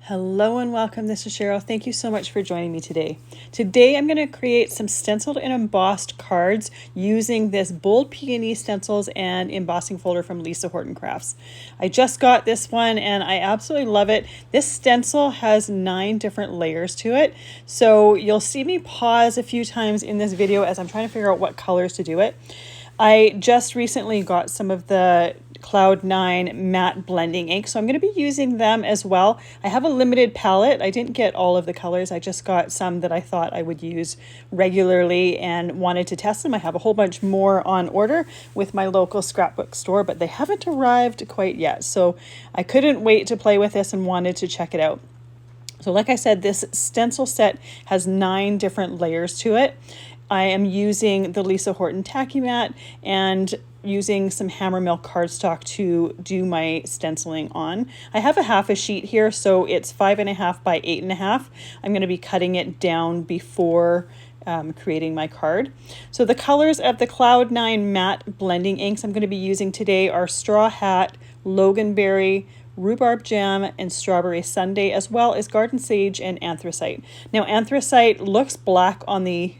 Hello and welcome, this is Cheryl. Thank you so much for joining me today. Today I'm going to create some stenciled and embossed cards using this Bold Peony stencils and embossing folder from Lisa Horton Crafts. I just got this one and I absolutely love it. This stencil has 9 different layers to it, so you'll see me pause a few times in this video as I'm trying to figure out what colors to do it. I just recently got some of the Cloud9 matte blending ink, so I'm going to be using them as well. I have a limited palette. I didn't get all of the colors. I just got some that I thought I would use regularly and wanted to test them. I have a whole bunch more on order with my local scrapbook store, but they haven't arrived quite yet. So I couldn't wait to play with this and wanted to check it out. So like I said, this stencil set has 9 different layers to it. I am using the Lisa Horton Tacky Mat and using some Hammermill Cardstock to do my stenciling on. I have a half a sheet here, so it's 5.5 by 8.5. I'm going to be cutting it down before creating my card. So the colors of the Cloud9 matte blending inks I'm going to be using today are Straw Hat, Loganberry, Rhubarb Jam, and Strawberry Sundae, as well as Garden Sage and Anthracite. Now Anthracite looks black on the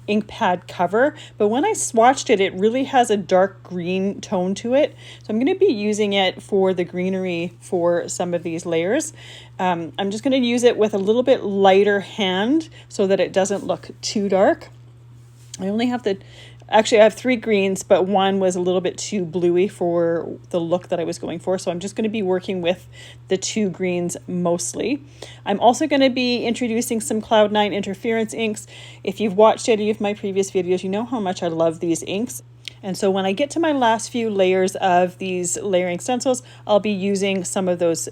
ink pad cover, but when I swatched it, it really has a dark green tone to it. So I'm going to be using it for the greenery for some of these layers. I'm just going to use it with a little bit lighter hand so that it doesn't look too dark. I only have actually I have 3 greens, but one was a little bit too bluey for the look that I was going for. So I'm just going to be working with the 2 greens mostly. I'm also going to be introducing some Cloud9 interference inks. If you've watched any of my previous videos, you know how much I love these inks. And so when I get to my last few layers of these layering stencils, I'll be using some of those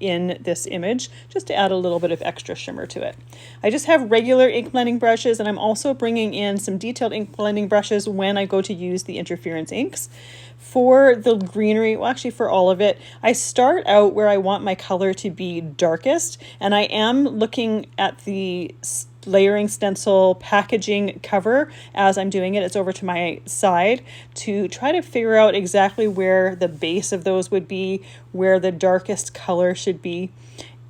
in this image just to add a little bit of extra shimmer to it. I just have regular ink blending brushes, and I'm also bringing in some detailed ink blending brushes when I go to use the interference inks. For the greenery, well actually for all of it, I start out where I want my color to be darkest, and I am looking at the layering stencil packaging cover as I'm doing it. It's over to my side to try to figure out exactly where the base of those would be, where the darkest color should be.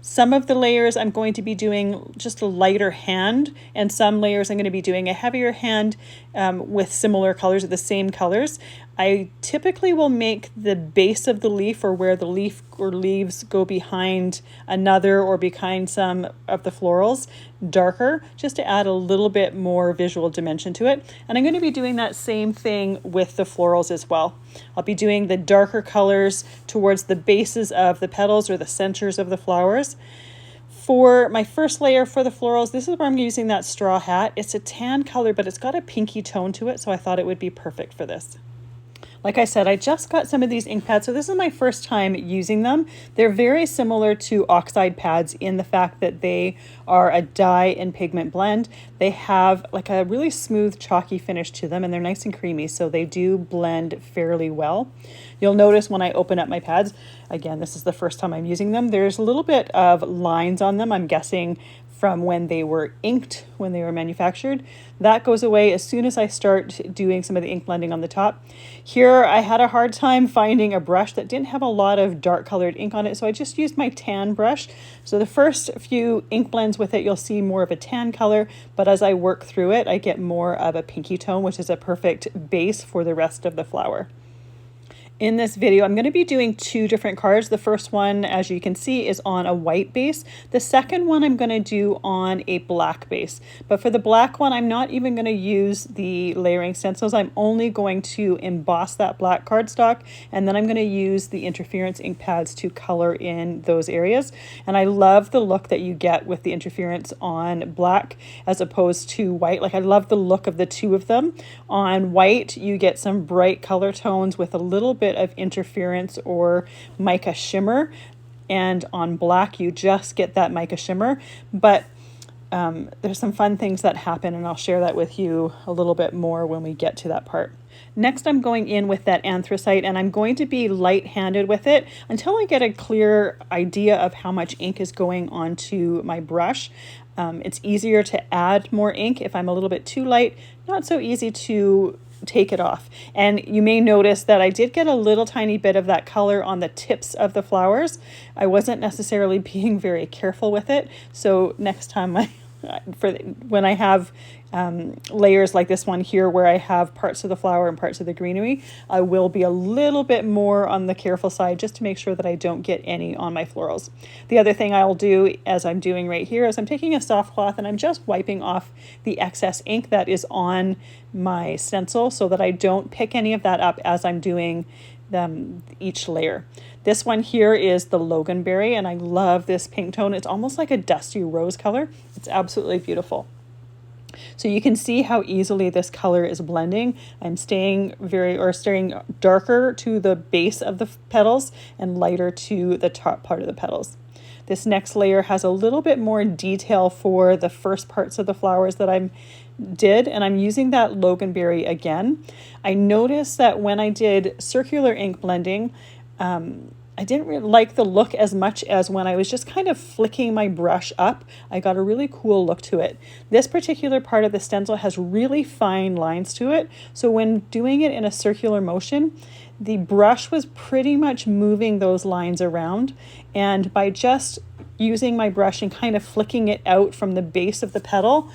Some of the layers I'm going to be doing just a lighter hand, and some layers I'm going to be doing a heavier hand with similar colors or the same colors. I typically will make the base of the leaf, or where the leaf or leaves go behind another or behind some of the florals, darker, just to add a little bit more visual dimension to it. And I'm going to be doing that same thing with the florals as well. I'll be doing the darker colors towards the bases of the petals or the centers of the flowers. For my first layer for the florals, this is where I'm using that Straw Hat. It's a tan color, but it's got a pinky tone to it, so I thought it would be perfect for this. Like I said, I just got some of these ink pads, so this is my first time using them. They're very similar to oxide pads in the fact that they are a dye and pigment blend. They have like a really smooth chalky finish to them, and they're nice and creamy, so they do blend fairly well. You'll notice when I open up my pads, again, this is the first time I'm using them, there's a little bit of lines on them, I'm guessing from when they were inked, when they were manufactured. That goes away as soon as I start doing some of the ink blending on the top. Here I had a hard time finding a brush that didn't have a lot of dark colored ink on it, so I just used my tan brush. So the first few ink blends with it, you'll see more of a tan color, but as I work through it, I get more of a pinky tone, which is a perfect base for the rest of the flower. In this video, I'm going to be doing 2 different cards. The first one, as you can see, is on a white base. The second one I'm going to do on a black base. But for the black one, I'm not even going to use the layering stencils. I'm only going to emboss that black cardstock, and then I'm going to use the interference ink pads to color in those areas. And I love the look that you get with the interference on black as opposed to white. Like, I love the look of the 2 of them. On white, you get some bright color tones with a little bit of interference or mica shimmer, and on black you just get that mica shimmer. But there's some fun things that happen, and I'll share that with you a little bit more when we get to that part. Next, I'm going in with that anthracite, and I'm going to be light-handed with it until I get a clear idea of how much ink is going onto my brush. It's easier to add more ink if I'm a little bit too light, not so easy to take it off. And you may notice that I did get a little tiny bit of that color on the tips of the flowers. I wasn't necessarily being very careful with it. So next time when I have layers like this one here where I have parts of the flower and parts of the greenery, I will be a little bit more on the careful side just to make sure that I don't get any on my florals. The other thing I'll do, as I'm doing right here, is I'm taking a soft cloth and I'm just wiping off the excess ink that is on my stencil so that I don't pick any of that up as I'm doing each layer. This one here is the Loganberry, and I love this pink tone. It's almost like a dusty rose color. It's absolutely beautiful. So you can see how easily this color is blending. I'm staying darker to the base of the petals and lighter to the top part of the petals. This next layer has a little bit more detail for the first parts of the flowers that I did, and I'm using that Loganberry again. I noticed that when I did circular ink blending, I didn't really like the look as much as when I was just kind of flicking my brush up. I got a really cool look to it. This particular part of the stencil has really fine lines to it, so when doing it in a circular motion, the brush was pretty much moving those lines around, and by just using my brush and kind of flicking it out from the base of the petal,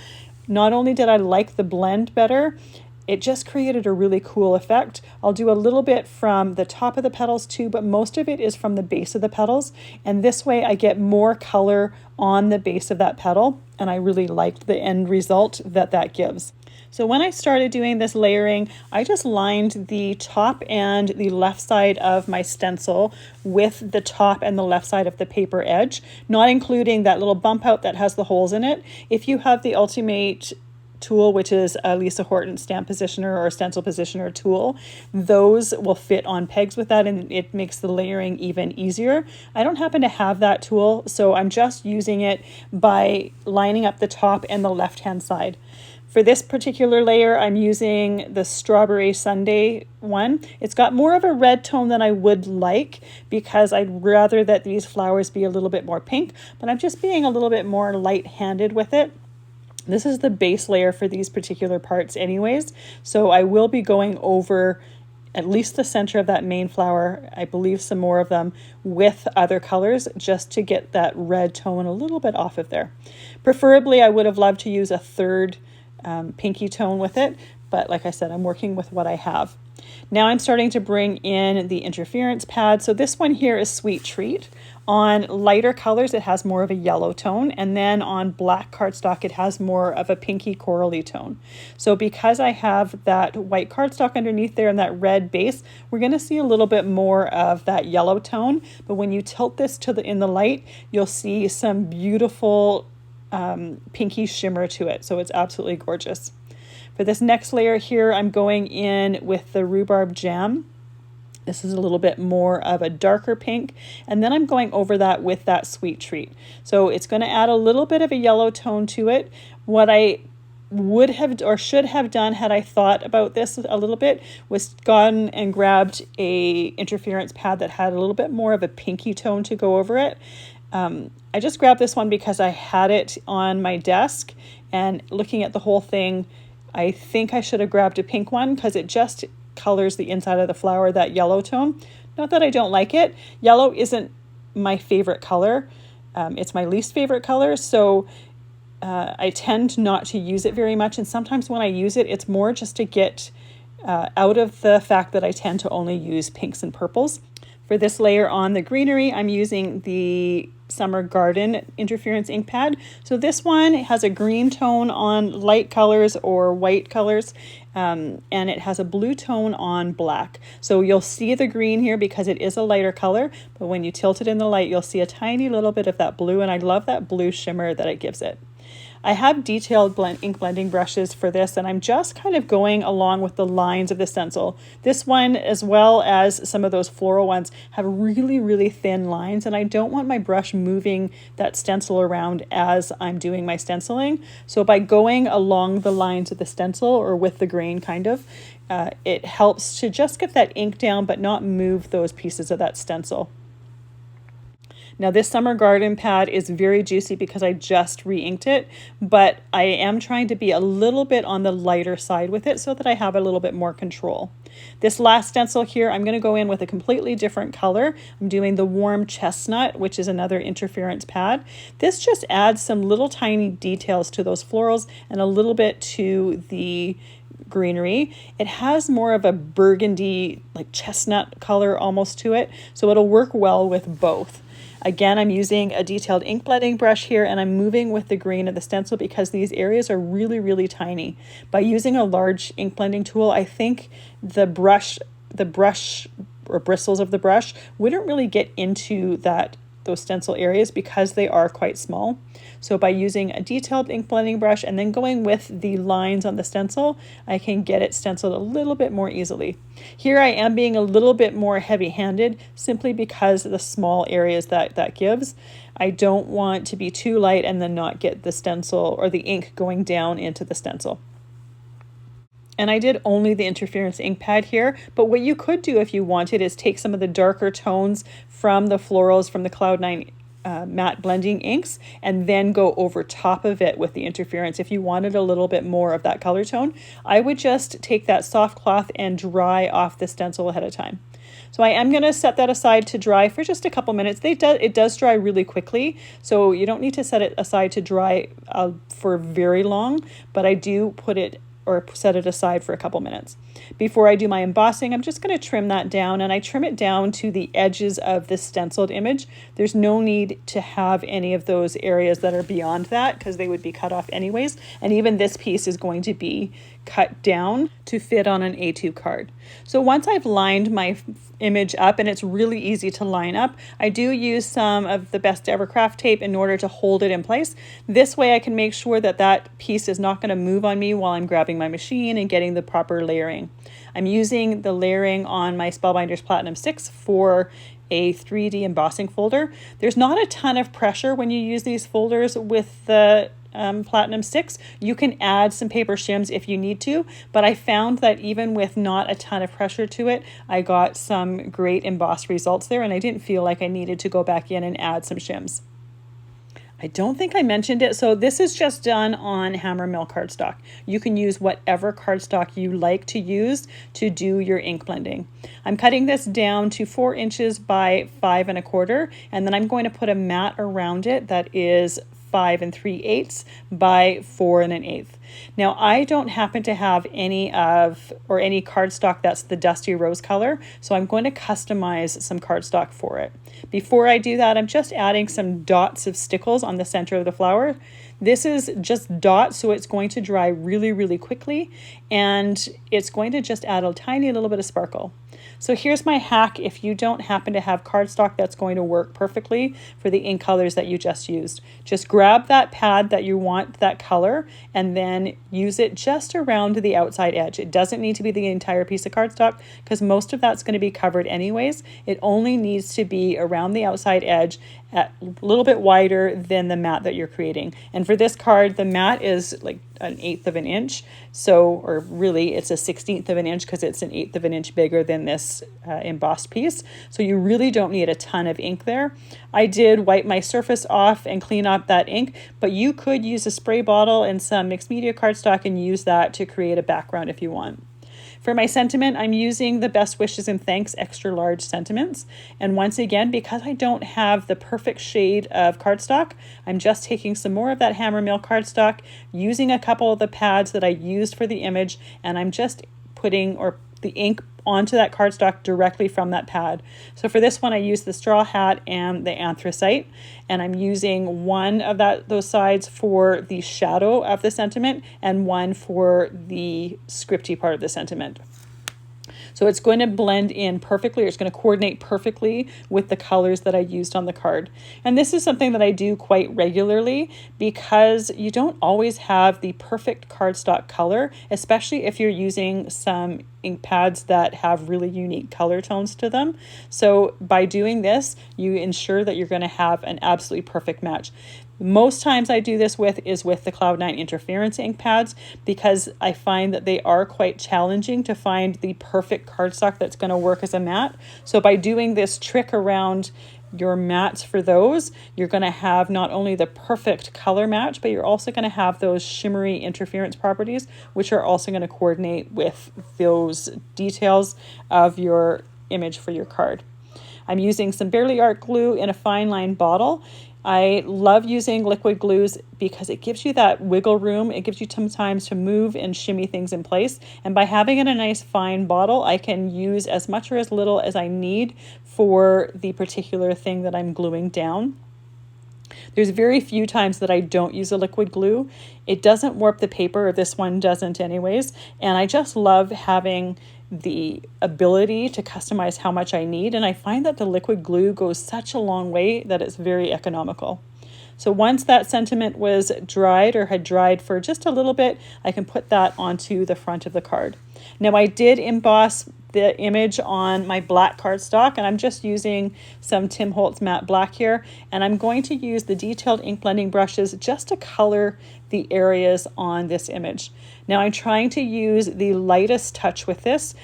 not only did I like the blend better, it just created a really cool effect. I'll do a little bit from the top of the petals too, but most of it is from the base of the petals. And this way I get more color on the base of that petal. And I really liked the end result that gives. So when I started doing this layering, I just lined the top and the left side of my stencil with the top and the left side of the paper edge, not including that little bump out that has the holes in it. If you have the Ultimate tool, which is a Lisa Horton stamp positioner or stencil positioner tool, those will fit on pegs with that, and it makes the layering even easier. I don't happen to have that tool, so I'm just using it by lining up the top and the left hand side. For this particular layer, I'm using the Strawberry Sundae one. It's got more of a red tone than I would like because I'd rather that these flowers be a little bit more pink, but I'm just being a little bit more light-handed with it. This is the base layer for these particular parts anyways, so I will be going over at least the center of that main flower, I believe some more of them, with other colors just to get that red tone a little bit off of there. Preferably, I would have loved to use a third pinky tone with it, but like I said, I'm working with what I have. Now I'm starting to bring in the interference pad. So this one here is Sweet Treat. On lighter colors, it has more of a yellow tone, and then on black cardstock, it has more of a pinky corally tone. So because I have that white cardstock underneath there and that red base, we're going to see a little bit more of that yellow tone. But when you tilt this in the light, you'll see some beautiful pinky shimmer to it. So it's absolutely gorgeous. For this next layer here, I'm going in with the Rhubarb Jam. This is a little bit more of a darker pink, and then I'm going over that with that Sweet Treat. So it's going to add a little bit of a yellow tone to it. What I would have or should have done had I thought about this a little bit was gone and grabbed a interference pad that had a little bit more of a pinky tone to go over it. I just grabbed this one because I had it on my desk, and looking at the whole thing, I think I should have grabbed a pink one because it just colors the inside of the flower that yellow tone. Not that I don't like it. Yellow isn't my favorite color. It's my least favorite color, so I tend not to use it very much, and sometimes when I use it, it's more just to get out of the fact that I tend to only use pinks and purples. For this layer on the greenery, I'm using the Summer Garden interference ink pad. So this one has a green tone on light colors or white colors, and it has a blue tone on black. So you'll see the green here because it is a lighter color, but when you tilt it in the light, you'll see a tiny little bit of that blue, and I love that blue shimmer that it gives it. I have detailed ink blending brushes for this, and I'm just kind of going along with the lines of the stencil. This one, as well as some of those floral ones, have really, really thin lines, and I don't want my brush moving that stencil around as I'm doing my stenciling. So by going along the lines of the stencil, or with the grain kind of, it helps to just get that ink down but not move those pieces of that stencil. Now this Summer Garden pad is very juicy because I just re-inked it, but I am trying to be a little bit on the lighter side with it so that I have a little bit more control. This last stencil here, I'm going to go in with a completely different color. I'm doing the warm Chestnut, which is another interference pad. This just adds some little tiny details to those florals and a little bit to the greenery. It has more of a burgundy, like chestnut color almost to it, so it'll work well with both. Again, I'm using a detailed ink blending brush here, and I'm moving with the grain of the stencil because these areas are really, really tiny. By using a large ink blending tool, I think the brush or bristles of the brush wouldn't really get into those stencil areas because they are quite small. So by using a detailed ink blending brush and then going with the lines on the stencil, I can get it stenciled a little bit more easily. Here I am being a little bit more heavy-handed simply because of the small areas that gives. I don't want to be too light and then not get the stencil or the ink going down into the stencil. And I did only the interference ink pad here, but what you could do if you wanted is take some of the darker tones from the florals from the Cloud9 matte blending inks and then go over top of it with the interference. If you wanted a little bit more of that color tone, I would just take that soft cloth and dry off the stencil ahead of time. So I am going to set that aside to dry for just a couple minutes. It does dry really quickly, so you don't need to set it aside to dry for very long, but I do put it or set it aside for a couple minutes. Before I do my embossing, I'm just going to trim that down, and I trim it down to the edges of the stenciled image. There's no need to have any of those areas that are beyond that because they would be cut off anyways. And even this piece is going to be cut down to fit on an A2 card. So once I've lined my image up, and it's really easy to line up, I do use some of the Best Ever Craft tape in order to hold it in place. This way I can make sure that that piece is not going to move on me while I'm grabbing my machine and getting the proper layering. I'm using the layering on my Spellbinders Platinum 6 for a 3D embossing folder. There's not a ton of pressure when you use these folders with the Platinum 6. You can add some paper shims if you need to, but I found that even with not a ton of pressure to it, I got some great embossed results there, and I didn't feel like I needed to go back in and add some shims. I don't think I mentioned it, so this is just done on Hammermill cardstock. You can use whatever cardstock you like to use to do your ink blending. I'm cutting this down to 4 inches by 5 1/4, and then I'm going to put a mat around it that is 5 3/8 by 4 1/8. Now I don't happen to have any cardstock that's the dusty rose color, so I'm going to customize some cardstock for it. Before I do that, I'm just adding some dots of stickles on the center of the flower. This is just dots, so it's going to dry really, really quickly, and it's going to just add a tiny little bit of sparkle. So here's my hack if you don't happen to have cardstock that's going to work perfectly for the ink colors that you just used. Just grab that pad that you want that color and then use it just around the outside edge. It doesn't need to be the entire piece of cardstock because most of that's going to be covered anyways. It only needs to be around the outside edge at a little bit wider than the mat that you're creating. And for this card, the mat is like 1/8 of an inch. So, or really it's a 1/16 of an inch because it's 1/8 of an inch bigger than this embossed piece. So you really don't need a ton of ink there. I did wipe my surface off and clean up that ink, but you could use a spray bottle and some mixed media cardstock and use that to create a background if you want. For my sentiment, I'm using the Best Wishes and Thanks extra large sentiments. And once again, because I don't have the perfect shade of cardstock, I'm just taking some more of that Hammermill cardstock, using a couple of the pads that I used for the image, and I'm just putting the ink onto that cardstock directly from that pad. So for this one, I used the straw hat and the anthracite, and I'm using one of those sides for the shadow of the sentiment and one for the scripty part of the sentiment. So it's going to blend in perfectly, or it's going to coordinate perfectly with the colors that I used on the card. And this is something that I do quite regularly because you don't always have the perfect cardstock color, especially if you're using some ink pads that have really unique color tones to them. So by doing this, you ensure that you're going to have an absolutely perfect match. Most times I do this with the Cloud9 interference ink pads because I find that they are quite challenging to find the perfect cardstock that's going to work as a mat. So by doing this trick around your mats for those, you're going to have not only the perfect color match, but you're also going to have those shimmery interference properties, which are also going to coordinate with those details of your image for your card. I'm using some Barely Art glue in a fine line bottle. I love using liquid glues because it gives you that wiggle room. It gives you some time to move and shimmy things in place. And by having it in a nice fine bottle, I can use as much or as little as I need for the particular thing that I'm gluing down. There's very few times that I don't use a liquid glue. It doesn't warp the paper, or this one doesn't anyways. And I just love having the ability to customize how much I need. And I find that the liquid glue goes such a long way that it's very economical. So once that sentiment was dried or had dried for just a little bit, I can put that onto the front of the card. Now I did emboss the image on my black cardstock, and I'm just using some Tim Holtz matte black here, and I'm going to use the detailed ink blending brushes just to color the areas on this image. Now I'm trying to use the lightest touch with this.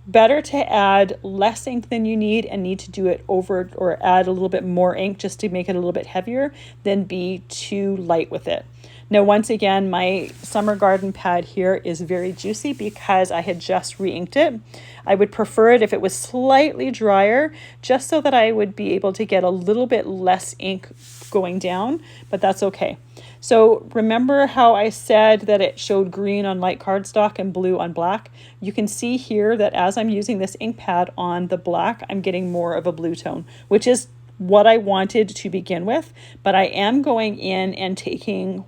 Better to add less ink than you need and need to do it over, or add a little bit more ink just to make it a little bit heavier, than be too light with it. Now, once again, my summer garden pad here is very juicy because I had just re-inked it. I would prefer it if it was slightly drier, just so that I would be able to get a little bit less ink going down, but that's okay. So remember how I said that it showed green on light cardstock and blue on black? You can see here that as I'm using this ink pad on the black, I'm getting more of a blue tone, which is what I wanted to begin with, but I am going in and taking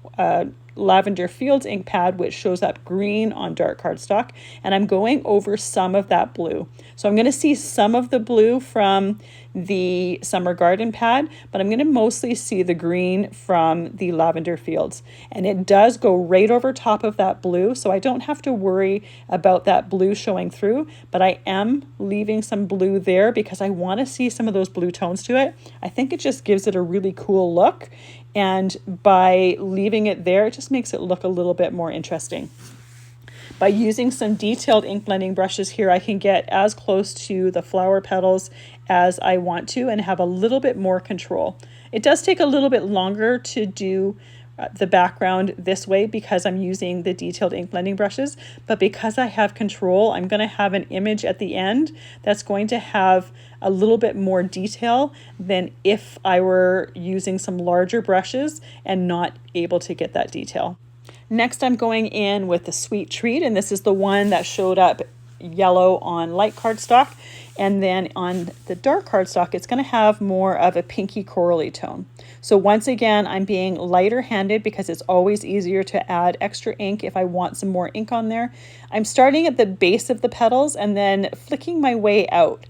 Lavender Fields ink pad, which shows up green on dark cardstock, and I'm going over some of that blue. So I'm going to see some of the blue from the Summer Garden pad, but I'm going to mostly see the green from the Lavender Fields. And it does go right over top of that blue, so I don't have to worry about that blue showing through, but I am leaving some blue there because I want to see some of those blue tones to it. I think it just gives it a really cool look, and by leaving it there, it just makes it look a little bit more interesting. By using some detailed ink blending brushes here, I can get as close to the flower petals as I want to and have a little bit more control. It does take a little bit longer to do the background this way because I'm using the detailed ink blending brushes, but because I have control, I'm going to have an image at the end that's going to have a little bit more detail than if I were using some larger brushes and not able to get that detail. Next, I'm going in with the Sweet Treat, and this is the one that showed up yellow on light cardstock, and then on the dark cardstock it's going to have more of a pinky corally tone. So once again, I'm being lighter handed because it's always easier to add extra ink if I want some more ink on there. I'm starting at the base of the petals and then flicking my way out.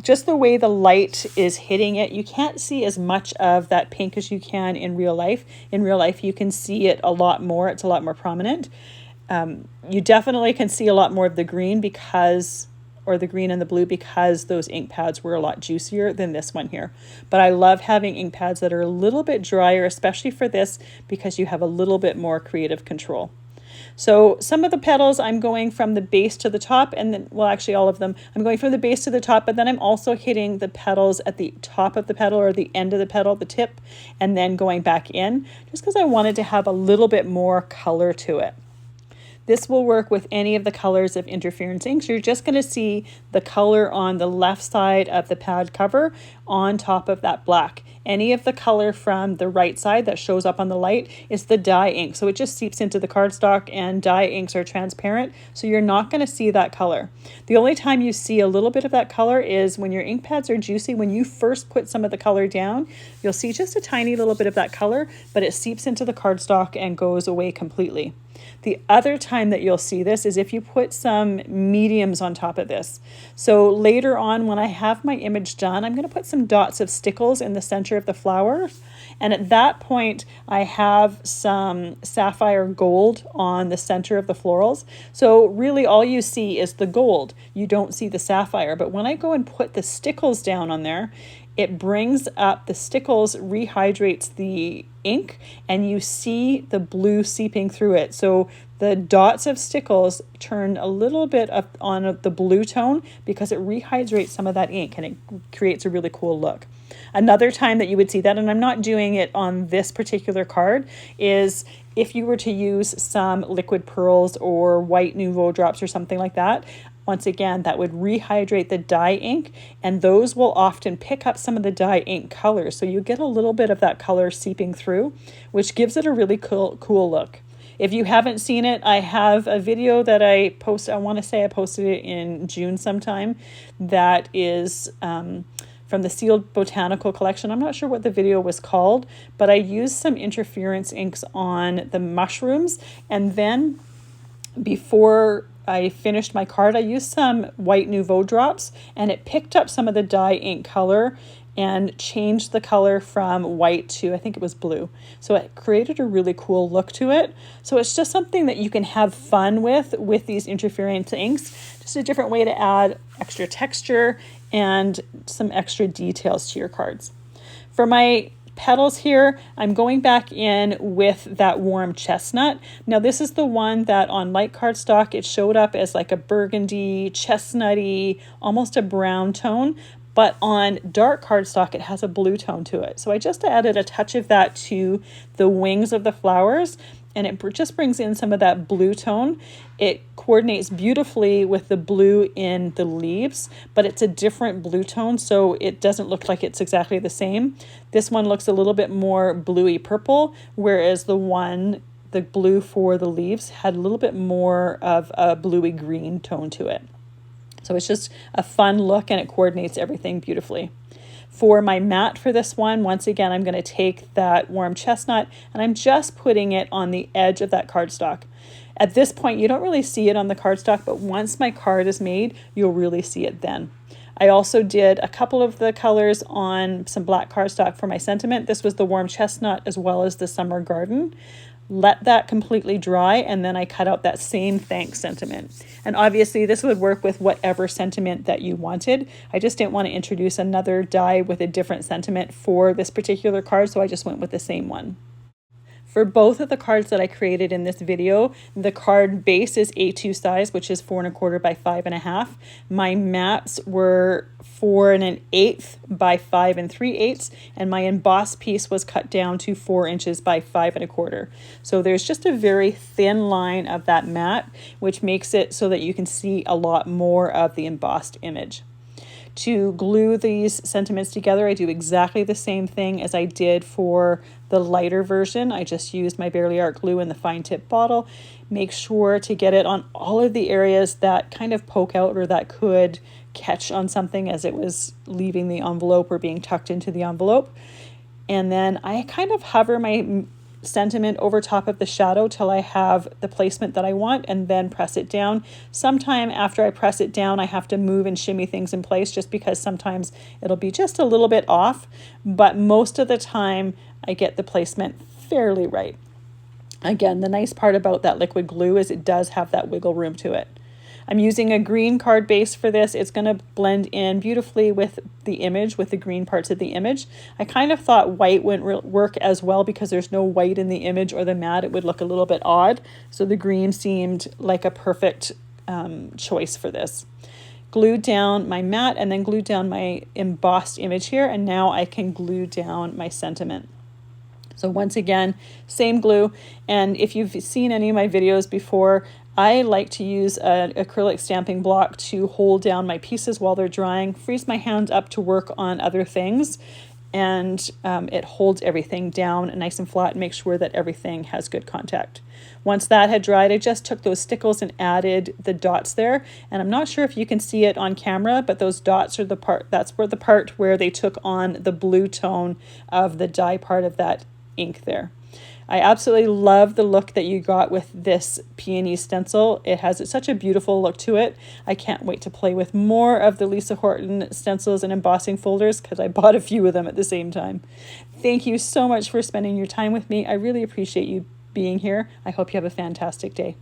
Just the way the light is hitting it, you can't see as much of that pink as you can in real life. In real life, you can see it a lot more. It's a lot more prominent. You definitely can see a lot more of the green because, or the green and the blue, because those ink pads were a lot juicier than this one here. But I love having ink pads that are a little bit drier, especially for this, because you have a little bit more creative control. So some of the petals I'm going from the base to the top, and then, well, actually all of them, I'm going from the base to the top, but then I'm also hitting the petals at the top of the petal or the end of the petal, the tip, and then going back in, just because I wanted to have a little bit more color to it. This will work with any of the colors of interference inks. You're just going to see the color on the left side of the pad cover on top of that black. Any of the color from the right side that shows up on the light is the dye ink. So it just seeps into the cardstock, and dye inks are transparent, so you're not going to see that color. The only time you see a little bit of that color is when your ink pads are juicy. When you first put some of the color down, you'll see just a tiny little bit of that color, but it seeps into the cardstock and goes away completely. The other time that you'll see this is if you put some mediums on top of this. So later on, when I have my image done, I'm going to put some dots of stickles in the center of the flower. And at that point, I have some Sapphire gold on the center of the florals. So really all you see is the gold. You don't see the sapphire. But when I go and put the stickles down on there, it brings up the stickles, rehydrates the ink, and you see the blue seeping through it. So the dots of stickles turn a little bit up on the blue tone because it rehydrates some of that ink and it creates a really cool look. Another time that you would see that, and I'm not doing it on this particular card, is if you were to use some liquid pearls or white Nouveau drops or something like that. Once again, that would rehydrate the dye ink, and those will often pick up some of the dye ink color. So you get a little bit of that color seeping through, which gives it a really cool look. If you haven't seen it, I have a video that I posted, I want to say I posted it in June sometime, that is from the Sealed Botanical Collection. I'm not sure what the video was called, but I used some interference inks on the mushrooms, and then before I finished my card, I used some white Nouveau drops, and it picked up some of the dye ink color and changed the color from white to, I think it was blue. So it created a really cool look to it. So it's just something that you can have fun with these interference inks. Just a different way to add extra texture and some extra details to your cards. For my petals here, I'm going back in with that warm chestnut. Now this is the one that on light cardstock, it showed up as like a burgundy, chestnutty, almost a brown tone, but on dark cardstock, it has a blue tone to it. So I just added a touch of that to the wings of the flowers, and it just brings in some of that blue tone. It coordinates beautifully with the blue in the leaves, but it's a different blue tone, so it doesn't look like it's exactly the same. This one looks a little bit more bluey purple, whereas the blue for the leaves had a little bit more of a bluey green tone to it. So it's just a fun look, and it coordinates everything beautifully. For my mat for this one, once again, I'm going to take that warm chestnut, and I'm just putting it on the edge of that cardstock. At this point, you don't really see it on the cardstock, but once my card is made, you'll really see it then. I also did a couple of the colors on some black cardstock for my sentiment. This was the warm chestnut as well as the summer garden. Let that completely dry, and then I cut out that same thanks sentiment. And obviously this would work with whatever sentiment that you wanted. I just didn't want to introduce another die with a different sentiment for this particular card, so I just went with the same one. For both of the cards that I created in this video, the card base is A2 size, which is 4 1/4 by 5 1/2. My mats were 4 1/8 by 5 3/8, and my embossed piece was cut down to 4 inches by 5 1/4. So there's just a very thin line of that mat, which makes it so that you can see a lot more of the embossed image. To glue these sentiments together, I do exactly the same thing as I did for the lighter version. I just used my Barely Art glue in the fine tip bottle. Make sure to get it on all of the areas that kind of poke out or that could catch on something as it was leaving the envelope or being tucked into the envelope. And then I kind of hover my sentiment over top of the shadow till I have the placement that I want, and then press it down. Sometime after I press it down, I have to move and shimmy things in place just because sometimes it'll be just a little bit off, but most of the time I get the placement fairly right. Again, the nice part about that liquid glue is it does have that wiggle room to it. I'm using a green card base for this. It's going to blend in beautifully with the image, with the green parts of the image. I kind of thought white wouldn't work as well because there's no white in the image or the mat. It would look a little bit odd. So the green seemed like a perfect choice for this. Glued down my mat and then glued down my embossed image here. And now I can glue down my sentiment. So once again, same glue. And if you've seen any of my videos before, I like to use an acrylic stamping block to hold down my pieces while they're drying, freeze my hands up to work on other things, and it holds everything down nice and flat and makes sure that everything has good contact. Once that had dried, I just took those stickles and added the dots there. And I'm not sure if you can see it on camera, but those dots are the part, that's where the part where they took on the blue tone of the dye part of that ink there. I absolutely love the look that you got with this peony stencil. It has such a beautiful look to it. I can't wait to play with more of the Lisa Horton stencils and embossing folders because I bought a few of them at the same time. Thank you so much for spending your time with me. I really appreciate you being here. I hope you have a fantastic day.